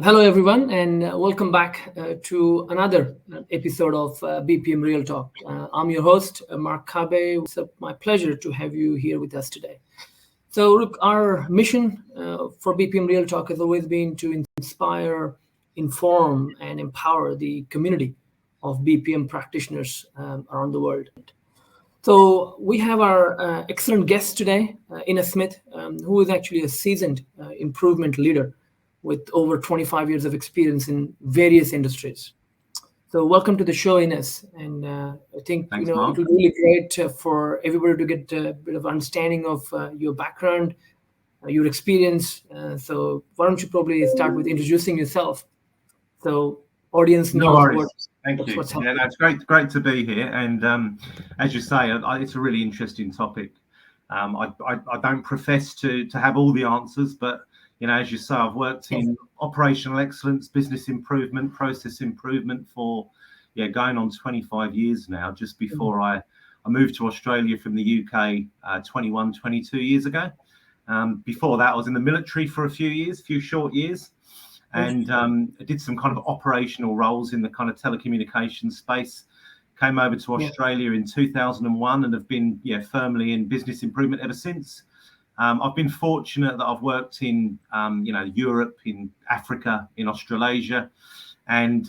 Hello, everyone, and welcome back to another episode of BPM RealTalk. I'm your host, Mark Khabe. It's my pleasure to have you here with us today. So, look, our mission for BPM RealTalk has always been to inspire, inform, and empower the community of BPM practitioners around the world. So we have our excellent guest today, Inus Smith, who is actually a seasoned improvement leader with over 25 years of experience in various industries. So welcome to the show, Inus. And I think Thanks, it Mark. will be really great for everybody to get a bit of understanding of your background, your experience. So why don't you probably start with introducing yourself, so audience knows worries. Thank you. what's happening. Yeah, that's great to be here. And as you say, it's a really interesting topic. I don't profess to have all the answers, but as you say, I've worked in operational excellence, business improvement, process improvement for going on 25 years now. Just before I moved to Australia from the UK 22 years ago. Before that, I was in the military for a few short years. And I did some kind of operational roles in the kind of telecommunications space. Came over to Australia in 2001 and have been firmly in business improvement ever since. I've been fortunate that I've worked in Europe, in Africa, in Australasia, and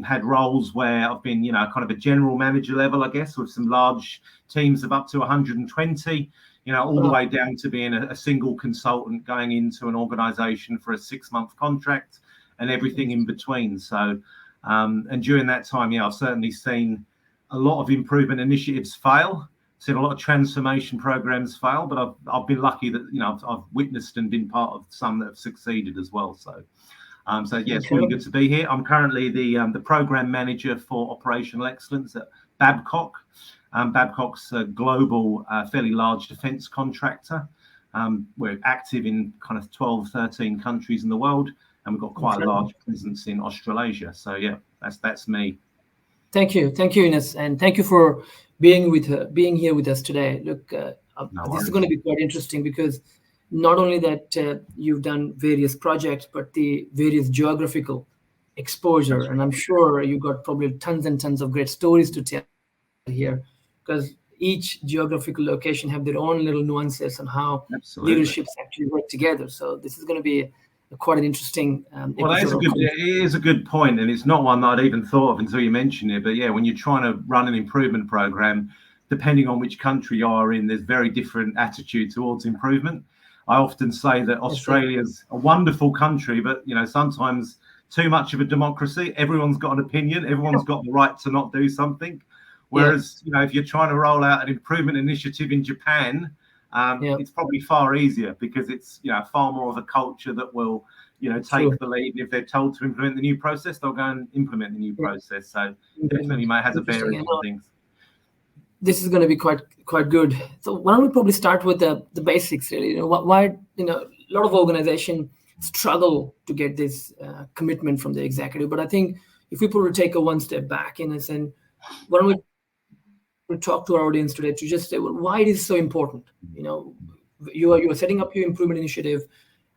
had roles where I've been kind of a general manager level, I guess, with some large teams of up to 120. All the way down to being a single consultant going into an organization for a 6-month contract and everything in between. So, and during that time, I've certainly seen a lot of improvement initiatives fail, seen a lot of transformation programs fail, but I've been lucky that, I've witnessed and been part of some that have succeeded as well. So, it's really good to be here. I'm currently the program manager for operational excellence at Babcock. Babcock's a global, fairly large defence contractor. We're active in kind of 12, 13 countries in the world, and we've got quite a large presence in Australasia. So that's me. Thank you, Inus, and thank you for being here with us today. Look, this is going to be quite interesting because not only that you've done various projects, but the various geographical exposure, and I'm sure you got probably tons and tons of great stories to tell here, because each geographical location have their own little nuances on how leaderships actually work together. So this is going to be quite an interesting well, it is a good point, and it's not one that I'd even thought of until you mentioned it. But when you're trying to run an improvement program, depending on which country you are in, there's very different attitude towards improvement. I often say that Australia's a wonderful country, but sometimes too much of a democracy. Everyone's got an opinion. Everyone's got the right to not do something. Whereas, if you're trying to roll out an improvement initiative in Japan, it's probably far easier because it's, far more of a culture that will, take the lead. And if they're told to implement the new process, they'll go and implement the new process. So definitely has a bearing on things. This is going to be quite good. So why don't we probably start with the basics, really? Why a lot of organizations struggle to get this commitment from the executive. But I think if we probably take one step back and why don't we talk to our audience today to just say, well, why it is so important? You are setting up your improvement initiative.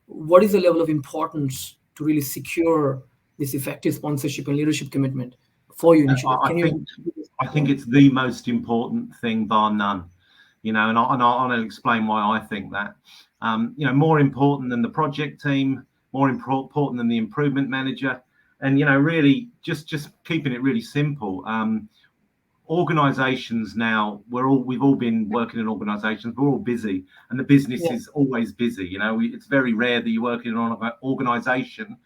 What is the level of importance to really secure this effective sponsorship and leadership commitment for your initiative? I think it's the most important thing bar none. And I'll explain why I think that. More important than the project team, more important than the improvement manager, and really just keeping it really simple. Organizations now, we've all been working in organizations, we're all busy, and the business is always busy. It's very rare that you work in an organization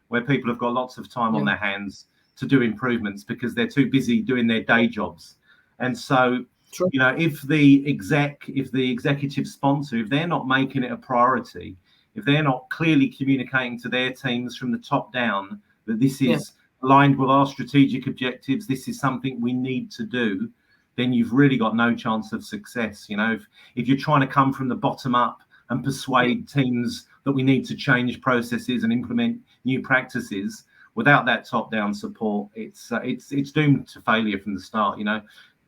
where people have got lots of time on their hands to do improvements because they're too busy doing their day jobs. And so if the executive sponsor, if they're not making it a priority, if they're not clearly communicating to their teams from the top down that this is aligned with our strategic objectives, this is something we need to do, then you've really got no chance of success. If you're trying to come from the bottom up and persuade teams that we need to change processes and implement new practices, without that top-down support, it's doomed to failure from the start.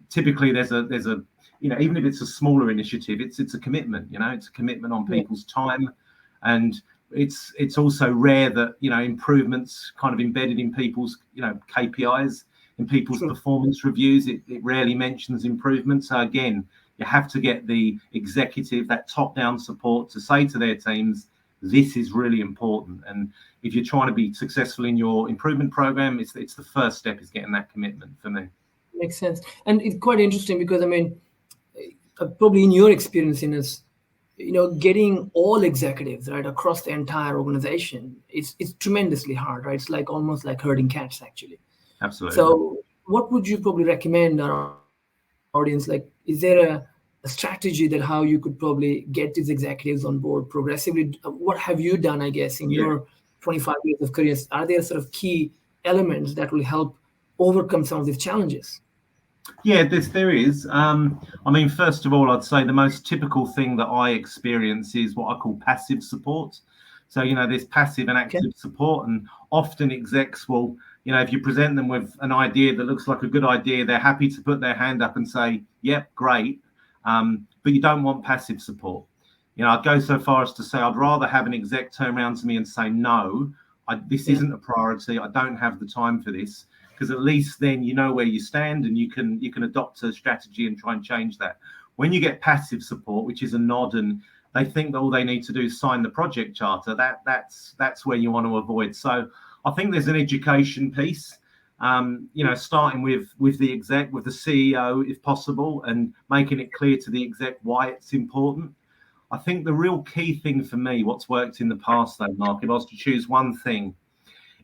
Typically there's a even if it's a smaller initiative, it's a commitment. It's a commitment on people's time, and it's also rare that improvements kind of embedded in people's KPIs, in people's performance reviews. It rarely mentions improvement. So again, you have to get the executive, that top-down support, to say to their teams, this is really important. And if you're trying to be successful in your improvement program, it's the first step, is getting that commitment for me. Makes sense. And it's quite interesting because, probably in your experience, Inus, getting all executives right across the entire organization is tremendously hard, right? It's like almost like herding cats, actually. Absolutely. So what would you probably recommend our audience? Like, is there a strategy that how you could probably get these executives on board progressively? What have you done, I guess, in your 25 years of career? Are there sort of key elements that will help overcome some of these challenges? Yeah, there is. First of all, I'd say the most typical thing that I experience is what I call passive support. So, there's passive and active support, and often execs will, if you present them with an idea that looks like a good idea, they're happy to put their hand up and say, yep, great. But you don't want passive support. I'd go so far as to say I'd rather have an exec turn around to me and say, no, this isn't a priority. I don't have the time for this. Because at least then you know where you stand, and you can adopt a strategy and try and change that. When you get passive support, which is a nod, and they think that all they need to do is sign the project charter, that's where you want to avoid. So I think there's an education piece, starting with the exec, with the CEO, if possible, and making it clear to the exec why it's important. I think the real key thing for me, what's worked in the past though, Mark, if I was to choose one thing,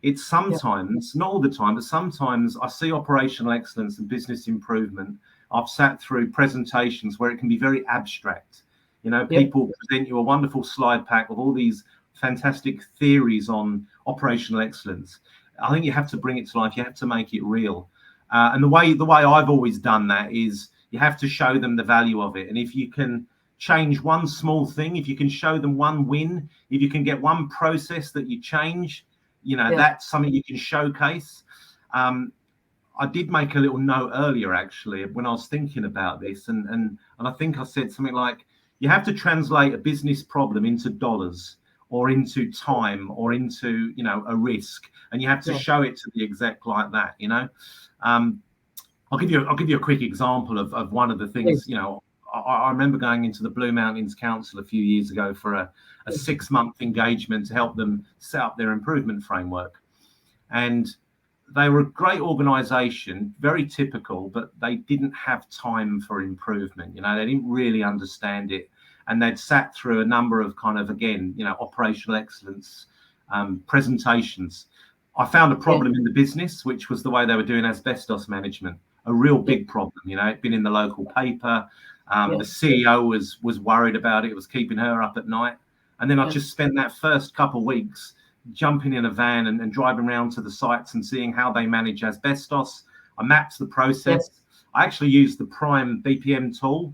it's sometimes, not all the time, but sometimes I see operational excellence and business improvement. I've sat through presentations where it can be very abstract. People present you a wonderful slide pack with all these fantastic theories on operational excellence. I think you have to bring it to life. You have to make it real. And the way I've always done that is you have to show them the value of it. And if you can change one small thing, if you can show them one win, if you can get one process that you change, that's something you can showcase. I did make a little note earlier, actually, when I was thinking about this, and I think I said something like, you have to translate a business problem into dollars, or into time, or into a risk, and you have to show it to the exec like that. I'll give you a quick example of one of the things. I remember going into the Blue Mountains Council a few years ago for a 6-month engagement to help them set up their improvement framework. And they were a great organization, very typical, but they didn't have time for improvement. They didn't really understand it. And they'd sat through a number of kind of, again, operational excellence presentations. I found a problem in the business, which was the way they were doing asbestos management, a real big problem. It'd been in the local paper. The CEO was worried about it. It was keeping her up at night. And then I just spent that first couple of weeks jumping in a van and driving around to the sites and seeing how they manage asbestos. I mapped the process. I actually used the Prime BPM tool.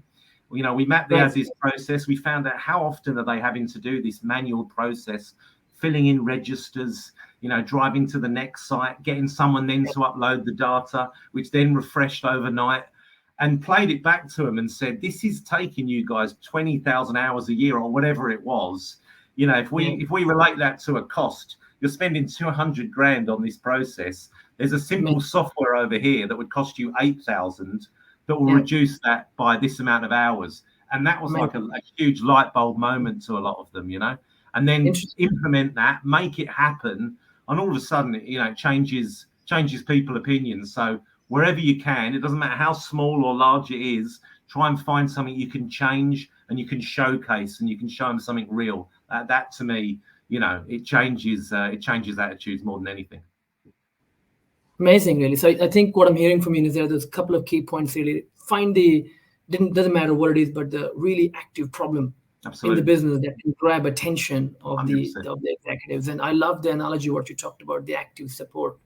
We mapped the as-is process. We found out how often are they having to do this manual process, filling in registers, driving to the next site, getting someone then to upload the data, which then refreshed overnight, and played it back to them and said, this is taking you guys 20,000 hours a year or whatever it was. If we relate that to a cost, you're spending 200 grand on this process. There's a simple software over here that would cost you 8,000 that will reduce that by this amount of hours. And that was like a huge light bulb moment to a lot of them, and then implement that, make it happen. And all of a sudden, it changes people's opinions. So wherever you can, it doesn't matter how small or large it is, try and find something you can change and you can showcase, and you can show them something real. That to me, it changes attitudes more than anything. Amazing, really. So I think what I'm hearing from you is there's a couple of key points. Really find doesn't matter what it is, but the really active problem in the business that can grab attention of the executives. And I love the analogy what you talked about, the active support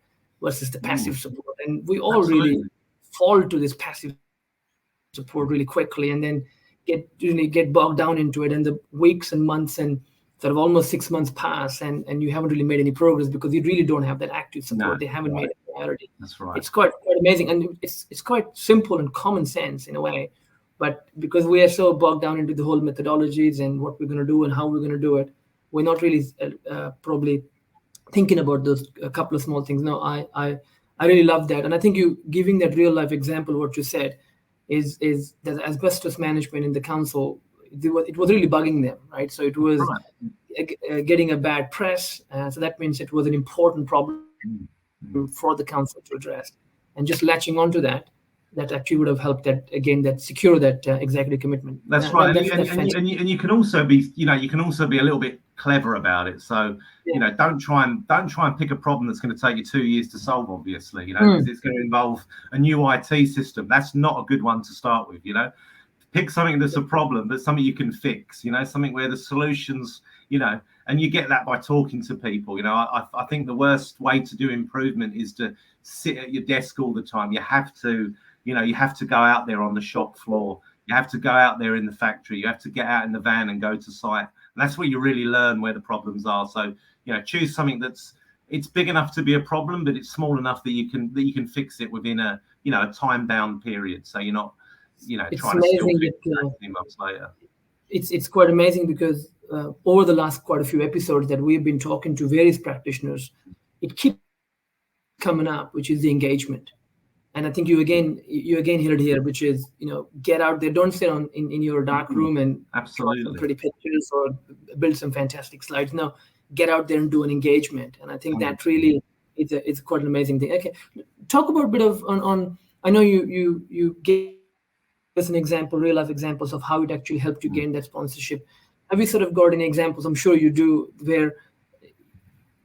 versus the passive support. And we all really fall to this passive support really quickly, and then get bogged down into it, and the weeks and months and sort of almost 6 months pass and you haven't really made any progress because you really don't have that active support. No, They haven't made it a priority. that's right. It's quite amazing, and it's quite simple and common sense in a way, but because we are so bogged down into the whole methodologies and what we're going to do and how we're going to do it, we're not really probably thinking about those a couple of small things. No, I really love that, and I think you giving that real life example, what you said, is that asbestos management in the council, it was really bugging them, right? So it was getting a bad press, so that means it was an important problem for the council to address, and just latching onto that actually would have helped that secure that executive commitment. That's right, and you can also be, you can also be a little bit clever about it. So don't try and pick a problem that's going to take you 2 years to solve. Obviously, because it's going to involve a new IT system. That's not a good one to start with. Pick something that's a problem, but something you can fix. Something where the solutions, and you get that by talking to people. I think the worst way to do improvement is to sit at your desk all the time. You have to go out there on the shop floor. You have to go out there in the factory. You have to get out in the van and go to site. And that's where you really learn where the problems are. So, choose something it's big enough to be a problem, but it's small enough that you can fix it within a time-bound period. So you're not, trying to still fix it 18 months later. It's quite amazing because over the last quite a few episodes that we've been talking to various practitioners, it keeps coming up, which is the engagement. And I think you again hit it here, which is, get out there. Don't sit in your dark room and draw some pretty pictures or build some fantastic slides. No, get out there and do an engagement. And I think that really it's quite an amazing thing. Okay, talk about a bit of on. I know you gave us an example, real life examples of how it actually helped you gain that sponsorship. Have you sort of got any examples? I'm sure you do, where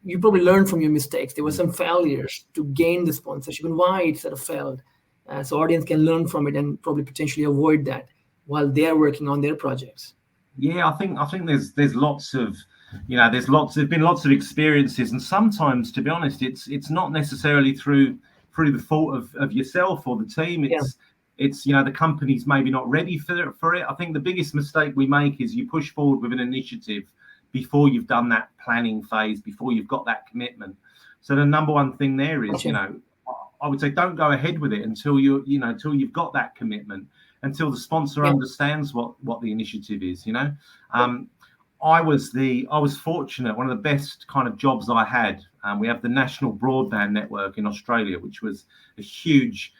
you probably learned from your mistakes. There were some failures to gain the sponsorship and why it sort of failed. So audience can learn from it and probably potentially avoid that while they're working on their projects. Yeah, I think there's lots of, there's been lots of experiences, and sometimes, to be honest, it's not necessarily through the fault of yourself or the team. It's the company's maybe not ready for it. I think the biggest mistake we make is you push forward with an initiative before you've done that planning phase, before you've got that commitment. So the number one thing there is, I would say don't go ahead with it until until you've got that commitment, until the sponsor understands what the initiative is. I was fortunate. One of the best kind of jobs I had. We have the National Broadband Network in Australia, which was a huge,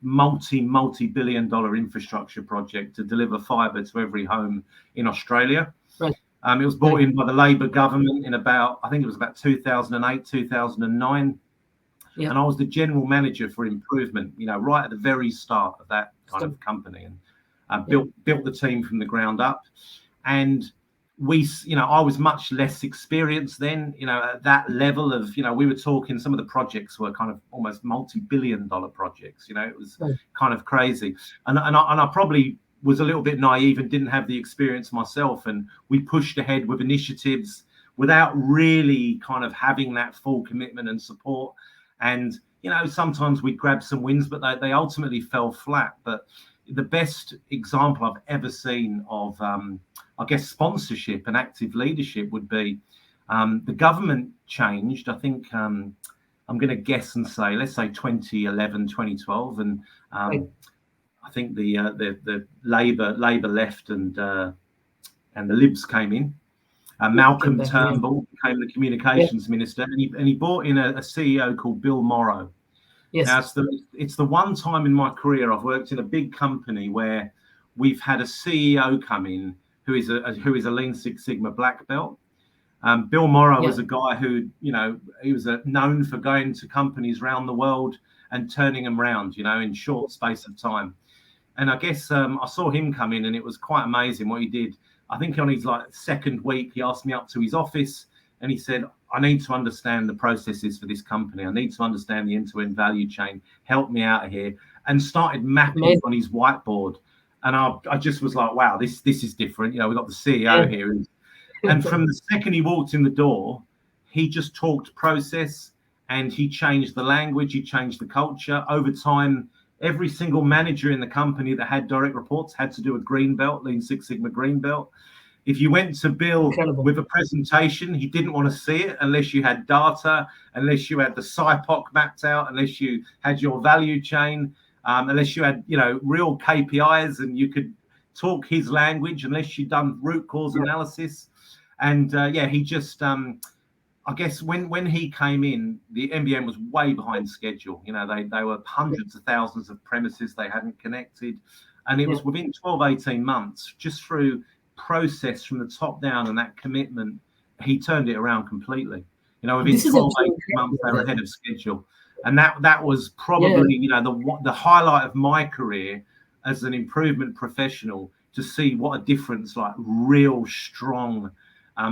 multi-billion-dollar infrastructure project to deliver fibre to every home in Australia. Right. It was brought in by the Labour government in about 2008, 2009. Yeah. And I was the general manager for improvement, right at the very start of that kind of company, and built the team from the ground up. And I was much less experienced then, at that level of, we were talking, some of the projects were kind of almost multi-billion-dollar projects, it was kind of crazy. And I probably was a little bit naive and didn't have the experience myself. And we pushed ahead with initiatives without really kind of having that full commitment and support. And, sometimes we grabbed some wins, but they ultimately fell flat. But the best example I've ever seen of, sponsorship and active leadership would be the government changed. I think I'm going to guess and say, let's say 2011, 2012. And I think the Labour left and the Libs came in. Malcolm Turnbull became the communications minister, and he brought in a CEO called Bill Morrow. Yes. Now, it's the one time in my career I've worked in a big company where we've had a CEO come in who is a Lean Six Sigma black belt. Bill Morrow was a guy who, he was known for going to companies around the world and turning them around, in short space of time. And I guess I saw him come in, and it was quite amazing what he did. I think on his second week, he asked me up to his office, and he said, I need to understand the processes for this company. I need to understand the end-to-end value chain. Help me out here. And started mapping on his whiteboard. And I just was like, wow, this is different. We've got the CEO here. And from the second he walked in the door, he just talked process, and he changed the language. He changed the culture. Over time, every single manager in the company that had direct reports had to do a green belt, Lean Six Sigma green belt. If you went to Bill Incredible. with a presentation, he didn't want to see it unless you had data, unless you had the SIPOC mapped out, unless you had your value chain, unless you had, real KPIs and you could talk his language, unless you'd done root cause analysis. And he just, I guess when he came in, the MBM was way behind schedule. They were hundreds of thousands of premises they hadn't connected. And it was within 12, 18 months, just through process from the top down and that commitment, he turned it around completely. Within 12, 18 months, they were ahead of schedule. And that was probably, the highlight of my career as an improvement professional, to see what a difference like real strong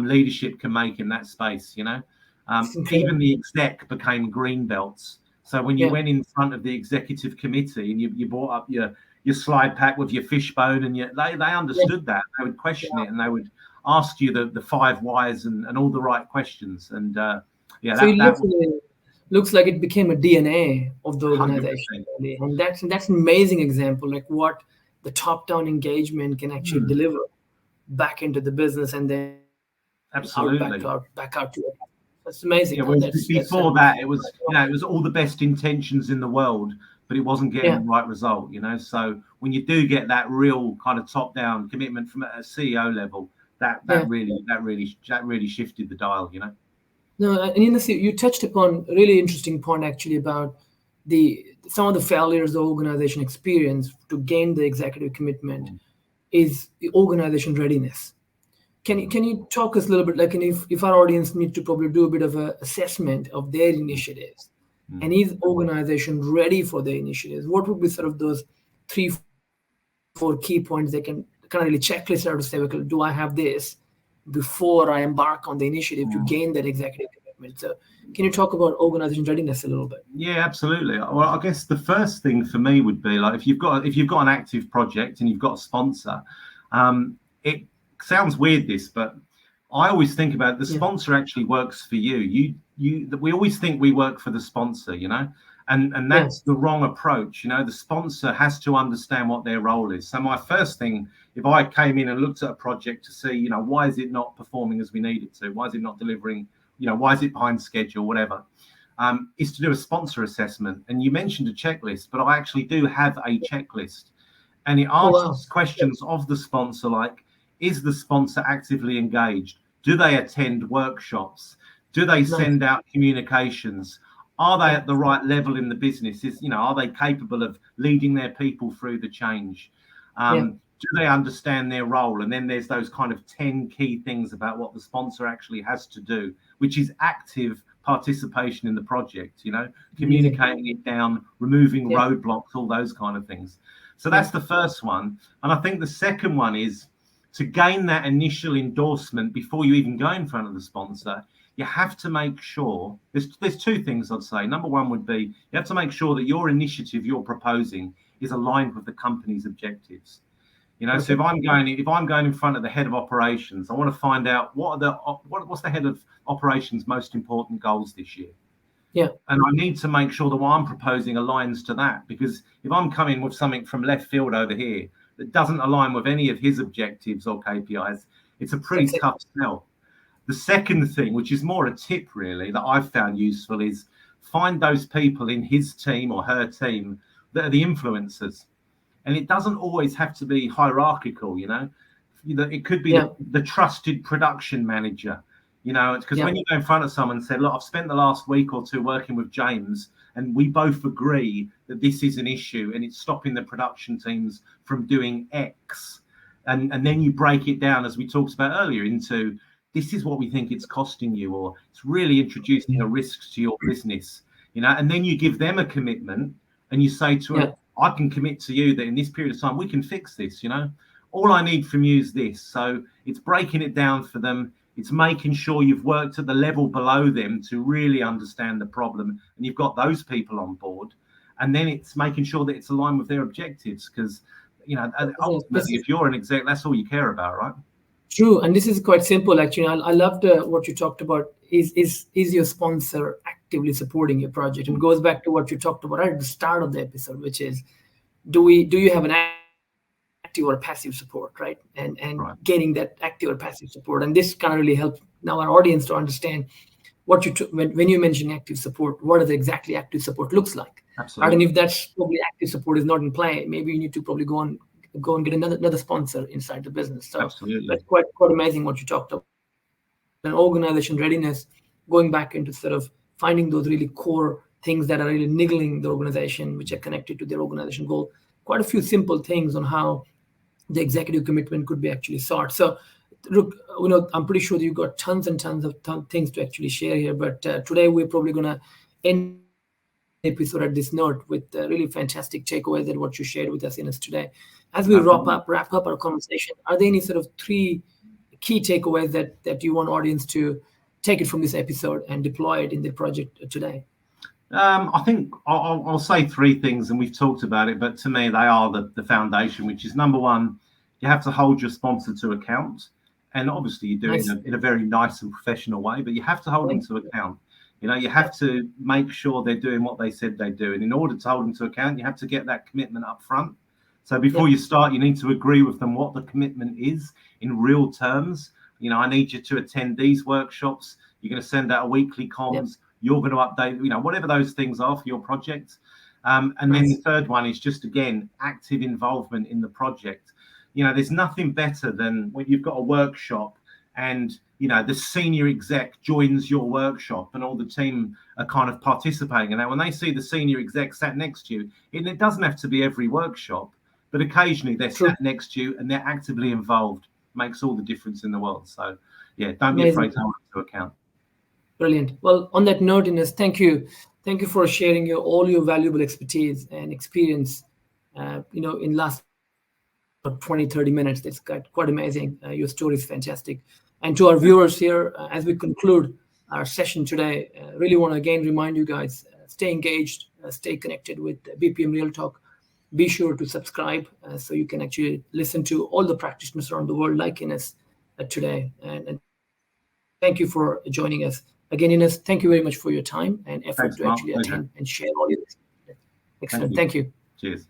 leadership can make in that space. Even the exec became green belts. So when you went in front of the executive committee and you brought up your slide pack with your fishbone, and they understood that. They would question it, and they would ask you the 5 whys and all the right questions. And so that looks like it became a DNA of the 100%. organization, really. And that's an amazing example, like what the top-down engagement can actually deliver back into the business, and then absolutely back out to it. That's amazing. Yeah, before that, it was it was all the best intentions in the world, but it wasn't getting the right result. So when you do get that real kind of top-down commitment from a CEO level, that really shifted the dial. No, and you touched upon a really interesting point actually about some of the failures the organization experienced to gain the executive commitment is the organization readiness. Can you talk us a little bit, like, if our audience need to probably do a bit of an assessment of their initiatives, and is organization ready for their initiatives? What would be sort of those 3-4 key points they can kind of really checklist out to say, okay, do I have this before I embark on the initiative to gain that executive commitment? So can you talk about organization readiness a little bit? Yeah, absolutely. Well, I guess the first thing for me would be, like, if you've got an active project and you've got a sponsor, it sounds weird, but I always think about the sponsor actually works for you. We always think we work for the sponsor, and that's the wrong approach. The sponsor has to understand what their role is. So my first thing, if I came in and looked at a project to see, why is it not performing as we need it to? Why is it not delivering? Why is it behind schedule? Whatever, is to do a sponsor assessment. And you mentioned a checklist, but I actually do have a checklist, and it asks questions of the sponsor, like, is the sponsor actively engaged? Do they attend workshops? Do they send out communications? Are they at the right level in the business? Are they capable of leading their people through the change? Do they understand their role? And then there's those kind of 10 key things about what the sponsor actually has to do, which is active participation in the project, communicating it down, removing roadblocks, all those kind of things. So that's the first one. And I think the second one is, to gain that initial endorsement before you even go in front of the sponsor, you have to make sure, there's 2 things I'd say. Number one would be, you have to make sure that your initiative you're proposing is aligned with the company's objectives. So if I'm going in front of the head of operations, I want to find out what's the head of operations' most important goals this year. And I need to make sure that what I'm proposing aligns to that, because if I'm coming with something from left field over here that doesn't align with any of his objectives or KPIs, it's a pretty tough sell. The second thing, which is more a tip really, that I've found useful, is find those people in his team or her team that are the influencers. And it doesn't always have to be hierarchical, it could be the trusted production manager, because when you go in front of someone and say, look, I've spent the last week or 2 working with James, and we both agree that this is an issue and it's stopping the production teams from doing X. And then you break it down, as we talked about earlier, into this is what we think it's costing you, or it's really introducing a risk to your business, and then you give them a commitment and you say to them, I can commit to you that in this period of time, we can fix this, all I need from you is this. So it's breaking it down for them. It's making sure you've worked at the level below them to really understand the problem, and you've got those people on board. And then it's making sure that it's aligned with their objectives, because, ultimately, if you're an exec, that's all you care about, right? True. And this is quite simple, actually. I loved what you talked about. Is your sponsor actively supporting your project? And it goes back to what you talked about right at the start of the episode, which is, do you have an active or passive support, right? And Right. gaining that active or passive support. And this kind of really helps now our audience to understand what when you mention active support, what is exactly active support looks like. Absolutely. Right? And if that's probably active support is not in play, maybe you need to probably go and get another sponsor inside the business. So Absolutely. that's quite amazing what you talked about. And organization readiness, going back into sort of finding those really core things that are really niggling the organization, which are connected to their organization goal. Quite a few simple things on how the executive commitment could be actually sought. So, look, I'm pretty sure you've got tons and tons of things to actually share here. But today we're probably going to end the episode at this note with really fantastic takeaways that what you shared with us, Inus, today. As we wrap up our conversation, are there any sort of 3 key takeaways that you want audience to take it from this episode and deploy it in their project today? I think I'll say 3 things, and we've talked about it, but to me, they are the foundation, which is number 1, you have to hold your sponsor to account. And obviously you do it in a very nice and professional way, but you have to hold them to account. You have to make sure they're doing what they said they do. And in order to hold them to account, you have to get that commitment up front. So before you start, you need to agree with them what the commitment is in real terms. I need you to attend these workshops. You're going to send out a weekly comms. You're going to update, whatever those things are for your project. And then the third one is just, again, active involvement in the project. There's nothing better than when you've got a workshop and, the senior exec joins your workshop and all the team are kind of participating. And now when they see the senior exec sat next to you, it doesn't have to be every workshop, but occasionally they're sat next to you and they're actively involved. Makes all the difference in the world. So, don't be afraid to hold it to account. Brilliant. Well, on that note, Inus, thank you for sharing all your valuable expertise and experience, in last 20-30 minutes. That's quite amazing. Your story is fantastic. And to our viewers here, as we conclude our session today, really want to again remind you guys, stay engaged, stay connected with BPM RealTalk. Be sure to subscribe so you can actually listen to all the practitioners around the world like Inus today. And thank you for joining us. Again, Inus, thank you very much for your time and effort to actually attend and share all your experience. Excellent. Thank you. Cheers.